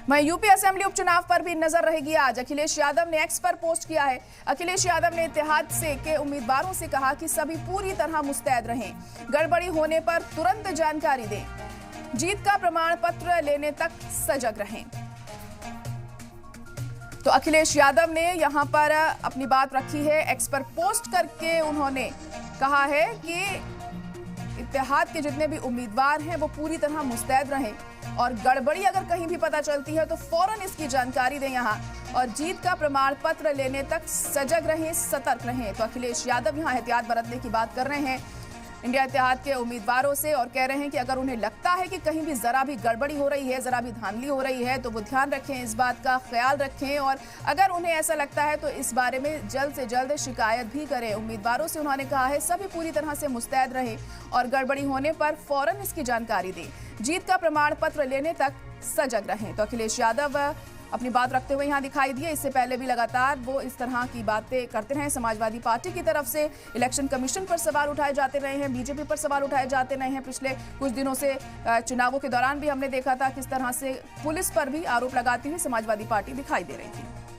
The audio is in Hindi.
वहीं यूपी असेंबली उपचुनाव पर भी नजर रहेगी आज। अखिलेश यादव ने एक्स पर पोस्ट किया है। अखिलेश यादव ने इत्तेहाद से के उम्मीदवारों से कहा कि सभी पूरी तरह मुस्तैद रहें, गड़बड़ी होने पर तुरंत जानकारी दें, जीत का प्रमाण पत्र लेने तक सजग रहें। तो अखिलेश यादव ने यहां पर अपनी बात रखी है। एक्स पर पोस्ट करके उन्होंने कहा है कि इत्तेहाद के जितने भी उम्मीदवार हैं वो पूरी तरह मुस्तैद रहें और गड़बड़ी अगर कहीं भी पता चलती है तो फौरन इसकी जानकारी दें यहां, और जीत का प्रमाण पत्र लेने तक सजग रहें, सतर्क रहें। तो अखिलेश यादव यहां एहतियात बरतने की बात कर रहे हैं इंडिया इत्तेहाद के उम्मीदवारों से, और कह रहे हैं कि अगर उन्हें लगता है कि कहीं भी जरा भी गड़बड़ी हो रही है, जरा भी धांधली हो रही है, तो वो ध्यान रखें, इस बात का ख्याल रखें, और अगर उन्हें ऐसा लगता है तो इस बारे में जल्द से जल्द शिकायत भी करें। उम्मीदवारों से उन्होंने कहा है सभी पूरी तरह से मुस्तैद रहें और गड़बड़ी होने पर फौरन इसकी जानकारी दें, जीत का प्रमाण पत्र लेने तक सजग रहें। तो अखिलेश यादव अपनी बात रखते हुए यहां दिखाई दिए। इससे पहले भी लगातार वो इस तरह की बातें करते रहे। समाजवादी पार्टी की तरफ से इलेक्शन कमीशन पर सवाल उठाए जाते रहे हैं, बीजेपी पर सवाल उठाए जाते रहे हैं। पिछले कुछ दिनों से चुनावों के दौरान भी हमने देखा था किस तरह से पुलिस पर भी आरोप लगाती हुई समाजवादी पार्टी दिखाई दे रही थी।